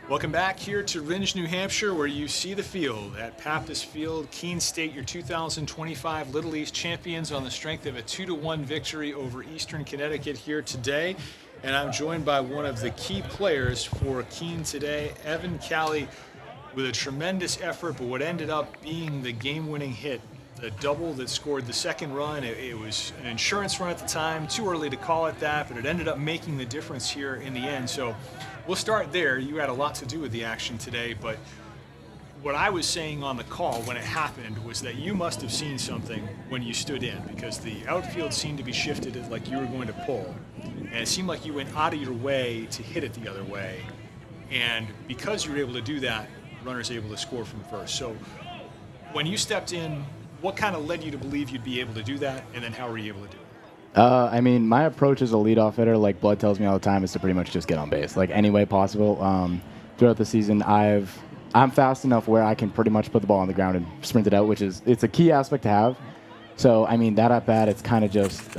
Welcome back here to Rindge, New Hampshire, where you see the field at Pappas Field. Keene State, your 2025 Little East champions, on the strength of a 2-1 victory over Eastern Connecticut here today. And I'm joined by one of the key players for Keene today, Evan Cali, with a tremendous effort, but what ended up being the game-winning hit, the double that scored the second run. It was an insurance run at the time, too early to call it that, but it ended up making the difference here in the end. So we'll start there. You had a lot to do with the action today, but what I was saying on the call when it happened was that you must have seen something when you stood in, because the outfield seemed to be shifted like you were going to pull, and it seemed like you went out of your way to hit it the other way, and because you were able to do that, runners able to score from first. So when you stepped in, what kind of led you to believe you'd be able to do that, and then how were you able to do it? I mean, my approach as a leadoff hitter, like Blood tells me all the time, is to pretty much just get on base, like any way possible. Throughout the season, I'm fast enough where I can pretty much put the ball on the ground and sprint it out, it's a key aspect to have. So, I mean, that at bat, it's kind of just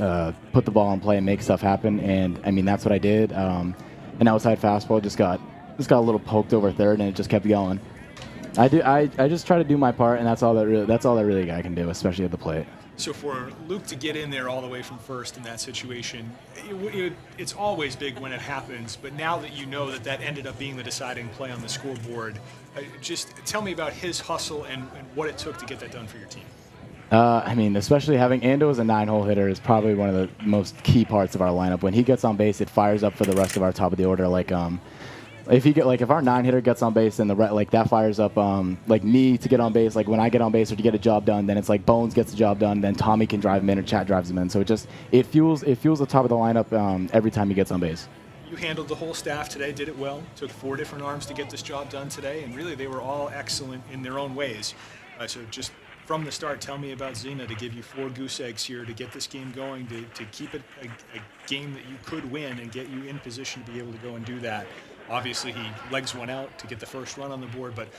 put the ball in play and make stuff happen, and I mean, that's what I did. An outside fastball just got a little poked over third, and it just kept going. I just try to do my part, and that's all that really a guy can do, especially at the plate. So for Luke to get in there all the way from first in that situation, it's always big when it happens, but now that you know that ended up being the deciding play on the scoreboard, just tell me about his hustle and what it took to get that done for your team. I mean, especially having Ando as a 9-hole hitter is probably one of the most key parts of our lineup. When he gets on base, it fires up for the rest of our top of the order. If our 9-hitter gets on base, then that fires up like me to get on base. Like when I get on base or to get a job done, then it's like Bones gets the job done. Then Tommy can drive him in or Chat drives him in. So it fuels the top of the lineup every time he gets on base. You handled the whole staff today, did it well. Took 4 different arms to get this job done today, and really they were all excellent in their own ways. So just from the start, tell me about Zena to give you 4 goose eggs here to get this game going, to keep it a game that you could win and get you in position to be able to go and do that. Obviously, he legs one out to get the first run on the board, but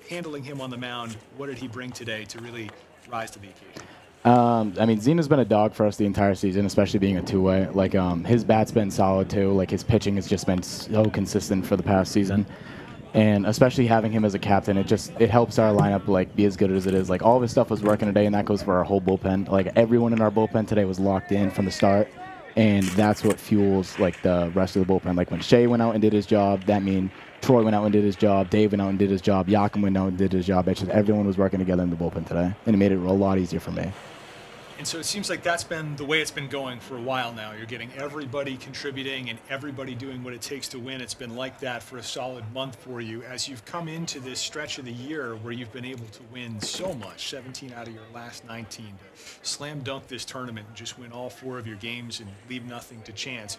handling him on the mound, what did he bring today to really rise to the occasion? I mean, Zena's been a dog for us the entire season, especially being a two-way. Like, his bat's been solid, too. Like, his pitching has just been so consistent for the past season. And especially having him as a captain, it helps our lineup, like, be as good as it is. Like, all of his stuff was working today, and that goes for our whole bullpen. Like, everyone in our bullpen today was locked in from the start. And that's what fuels, like, the rest of the bullpen. Like, when Shea went out and did his job, that means Troy went out and did his job, Dave went out and did his job, Yakum went out and did his job. It's just everyone was working together in the bullpen today, and it made it a lot easier for me. And so it seems like that's been the way it's been going for a while now. You're getting everybody contributing and everybody doing what it takes to win. It's been like that for a solid month for you as you've come into this stretch of the year where you've been able to win so much, 17 out of your last 19, to slam dunk this tournament and just win all 4 of your games and leave nothing to chance.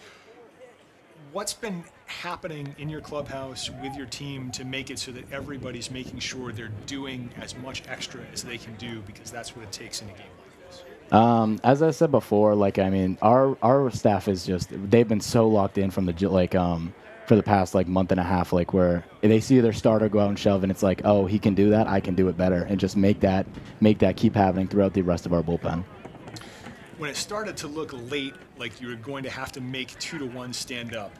What's been happening in your clubhouse with your team to make it so that everybody's making sure they're doing as much extra as they can do, because that's what it takes in a game like this? As I said before, like, I mean, our staff is they've been so locked in from for the past like month and a half, like where they see their starter go out and shove, and it's like, oh, he can do that, I can do it better, and just make that keep happening throughout the rest of our bullpen. When it started to look late, like you were going to have to make 2-1 stand up,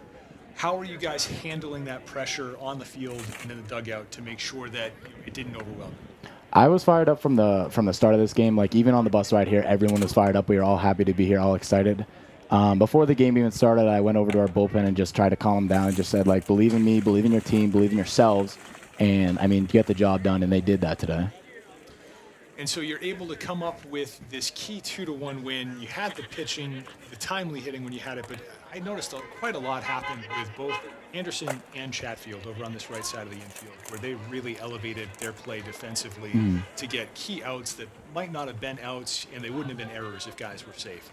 how are you guys handling that pressure on the field and in the dugout to make sure that it didn't overwhelm you? I was fired up from the start of this game. Like, even on the bus ride here, everyone was fired up. We were all happy to be here, all excited. Before the game even started, I went over to our bullpen and just tried to calm them down and just said, like, believe in me, believe in your team, believe in yourselves. And, I mean, get the job done, and they did that today. And so you're able to come up with this key 2-1 win. You had the pitching, the timely hitting when you had it, but I noticed quite a lot happened with both Anderson and Chatfield over on this right side of the infield, where they really elevated their play defensively to get key outs that might not have been outs, and they wouldn't have been errors if guys were safe.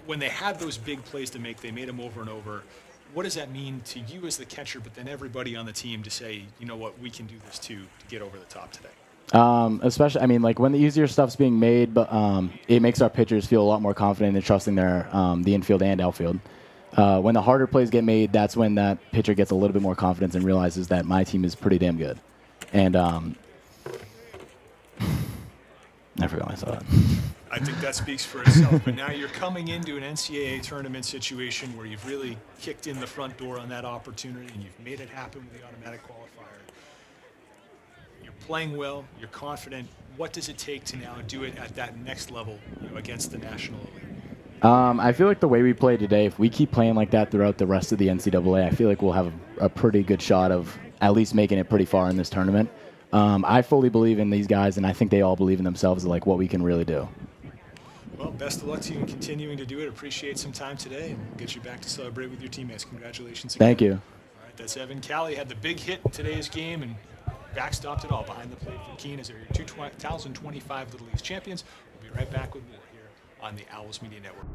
When they had those big plays to make, they made them over and over. What does that mean to you as the catcher, but then everybody on the team to say, you know what, we can do this too, to get over the top today? Especially, I mean, like, when the easier stuff's being made, but it makes our pitchers feel a lot more confident in trusting the infield and outfield. When the harder plays get made, that's when that pitcher gets a little bit more confidence and realizes that my team is pretty damn good. And I forgot my thought. I think that speaks for itself. But now you're coming into an NCAA tournament situation where you've really kicked in the front door on that opportunity and you've made it happen with the automatic qualifier. You're playing well. You're confident. What does it take to now do it at that next level, against the national elite? I feel like the way we played today, if we keep playing like that throughout the rest of the NCAA, I feel like we'll have a pretty good shot of at least making it pretty far in this tournament. I fully believe in these guys, and I think they all believe in themselves, like what we can really do. Well, best of luck to you in continuing to do it. Appreciate some time today, and we'll get you back to celebrate with your teammates. Congratulations again. Thank you. All right, that's Evan. Cali had the big hit in today's game and backstopped it all behind the plate for Keene as they're your 2025 Little East champions. We'll be right back with more here on the Owls Media Network.